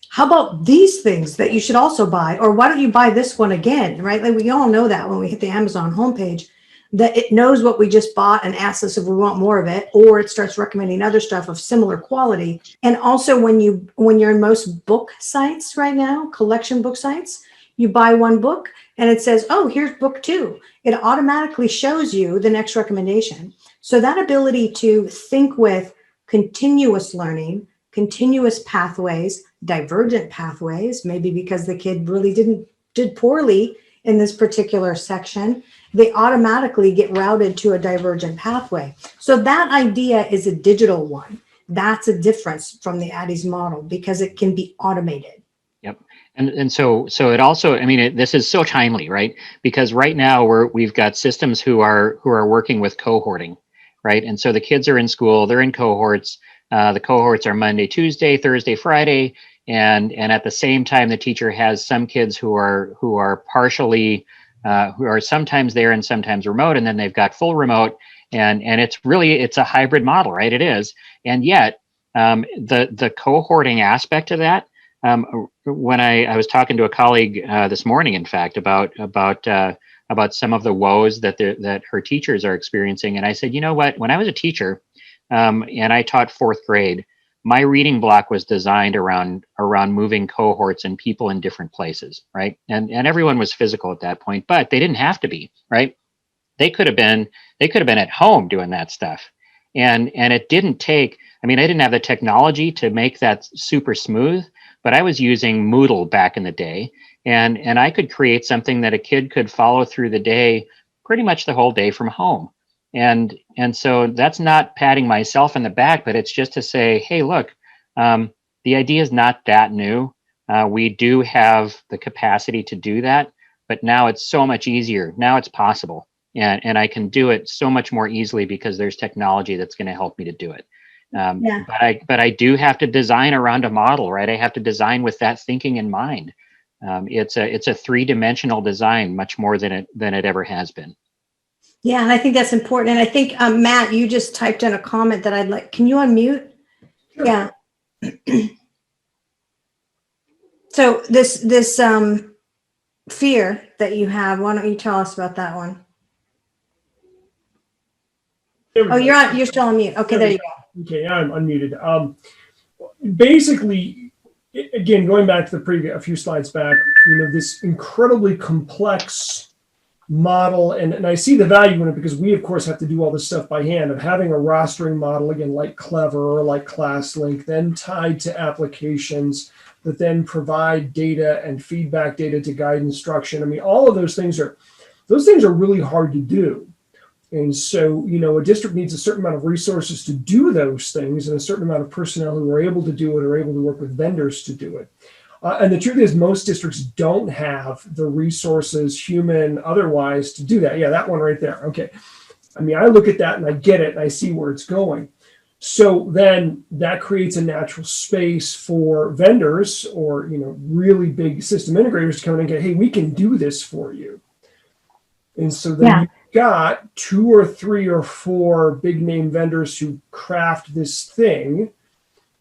How about these things that you should also buy? Or why don't you buy this one again, right? Like we all know that when we hit the Amazon homepage, that it knows what we just bought and asks us if we want more of it, or it starts recommending other stuff of similar quality. And also when you're in most book sites right now, collection book sites, you buy one book and it says, oh, here's book 2. It automatically shows you the next recommendation. So that ability to think with continuous learning, continuous pathways, divergent pathways, maybe because the kid really did poorly in this particular section, they automatically get routed to a divergent pathway. So that idea is a digital one. That's a difference from the Addie's model because it can be automated. Yep. And so it also, I mean, this is so timely, right? Because right now we've got systems who are working with cohorting, right? And so the kids are in school, they're in cohorts. The cohorts are Monday, Tuesday, Thursday, Friday, and at the same time, the teacher has some kids who are partially, who are sometimes there and sometimes remote, and then they've got full remote, and it's a hybrid model, right? It is, and yet the cohorting aspect of that. When I was talking to a colleague this morning, in fact, about some of the woes that her teachers are experiencing, and I said, you know what? When I was a teacher, and I taught 4th grade, my reading block was designed around moving cohorts and people in different places, right? And everyone was physical at that point, but they didn't have to be, right? They could have been at home doing that stuff, and it didn't take. I mean, I didn't have the technology to make that super smooth, but I was using Moodle back in the day, and I could create something that a kid could follow through the day, pretty much the whole day from home. And so that's not patting myself in the back, but it's just to say, hey, look, the idea is not that new. We do have the capacity to do that, but now it's so much easier. Now it's possible. And I can do it so much more easily because there's technology that's going to help me to do it. But I do have to design around a model, right? I have to design with that thinking in mind. It's a 3-dimensional design, much more than it ever has been. Yeah, and I think that's important. And I think, Matt, you just typed in a comment that I'd like, can you unmute? Sure. Yeah. So this fear that you have, why don't you tell us about that one? Oh, you're still on mute. Okay, there you go. Okay, I'm unmuted. Basically, again, going back to a few slides back, this incredibly complex model, and I see the value in it because we, of course, have to do all this stuff by hand, of having a rostering model, again, like Clever or like ClassLink, then tied to applications, but then provide data and feedback data to guide instruction. I mean, all of those things are really hard to do. And so, a district needs a certain amount of resources to do those things, and a certain amount of personnel who are able to do it, are able to work with vendors to do it. And the truth is, most districts don't have the resources, human, otherwise, to do that. Yeah, that one right there. Okay. I mean, I look at that and I get it and I see where it's going. So then that creates a natural space for vendors or, really big system integrators to come in and go, hey, we can do this for you. And so then you've got 2 or 3 or 4 big name vendors who craft this thing.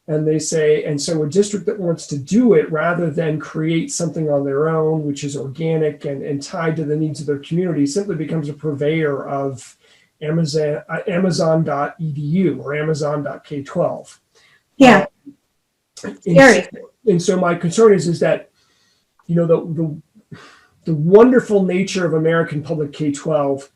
And they say, and so a district that wants to do it rather than create something on their own, which is organic and tied to the needs of their community, simply becomes a purveyor of Amazon.edu or Amazon.K12. Yeah. And so my concern is that, the wonderful nature of American public K12,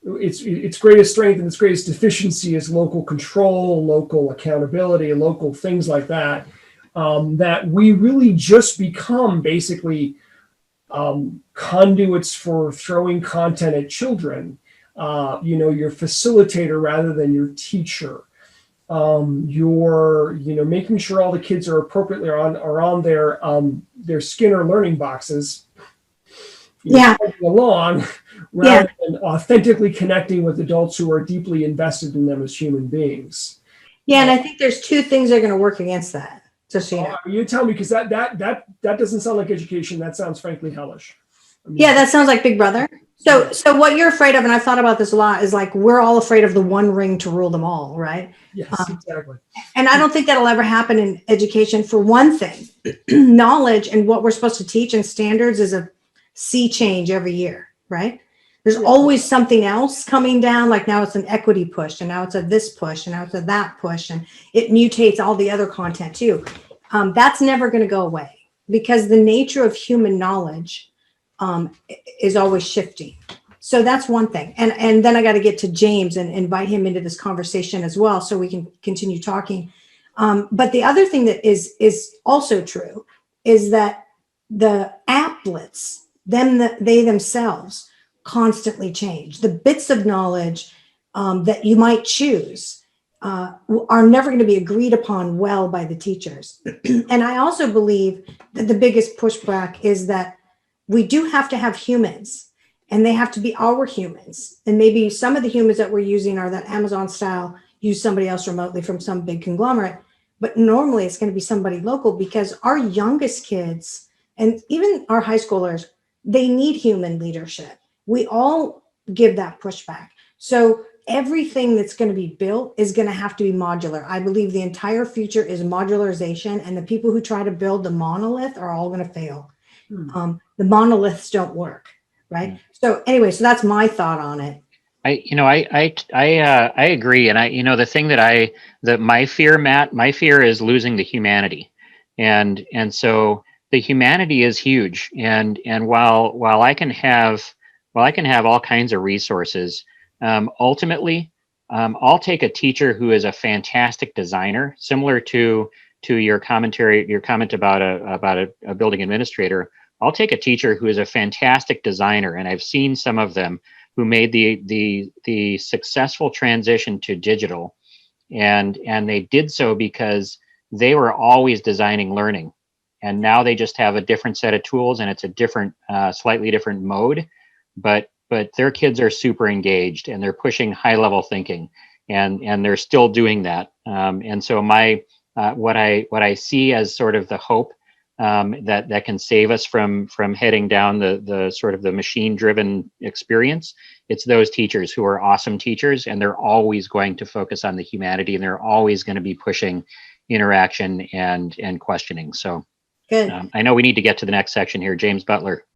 its greatest strength and its greatest deficiency is local control, local accountability, local things like that, that we really just become basically conduits for throwing content at children. Your facilitator rather than your teacher. You're making sure all the kids are appropriately on their Skinner learning boxes. Along rather than authentically connecting with adults who are deeply invested in them as human beings. Yeah, and I think there's 2 things that are going to work against that. Just so you know. You tell me, because that doesn't sound like education. That sounds frankly hellish. That sounds like Big Brother. So what you're afraid of, and I've thought about this a lot, is like we're all afraid of the one ring to rule them all, right? Yes, exactly. And I don't think that'll ever happen in education. For one thing, knowledge and what we're supposed to teach and standards is a sea change every year, right? There's always something else coming down, like now it's an equity push, and now it's a this push, and now it's a that push, and it mutates all the other content too. That's never going to go away because the nature of human knowledge is always shifting. So that's one thing. And then I got to get to James and invite him into this conversation as well, so we can continue talking. But the other thing that is also true is that the applets, they themselves constantly change. The bits of knowledge that you might choose are never going to be agreed upon well by the teachers. And I also believe that the biggest pushback is that we do have to have humans, and they have to be our humans. And maybe some of the humans that we're using are that Amazon style, use somebody else remotely from some big conglomerate. But normally it's going to be somebody local, because our youngest kids and even our high schoolers, they need human leadership. We all give that pushback. So everything that's going to be built is going to have to be modular. I believe the entire future is modularization, and the people who try to build the monolith are all going to fail. The monoliths don't work, right? So anyway, so that's my thought on it. I agree. And the thing that my fear, Matt, my fear is losing the humanity. And so the humanity is huge. And while I can have all kinds of resources, ultimately, I'll take a teacher who is a fantastic designer, similar to your comment about a building administrator. I'll take a teacher who is a fantastic designer, and I've seen some of them who made the successful transition to digital, and they did so because they were always designing learning, and now they just have a different set of tools, and it's a different, slightly different mode, but their kids are super engaged, and they're pushing high level thinking, and they're still doing that. And so what I see as sort of the hope that can save us from heading down the sort of the machine driven experience, it's those teachers who are awesome teachers, and they're always going to focus on the humanity, and they're always going to be pushing interaction and questioning. So good. I know we need to get to the next section here. James Butler.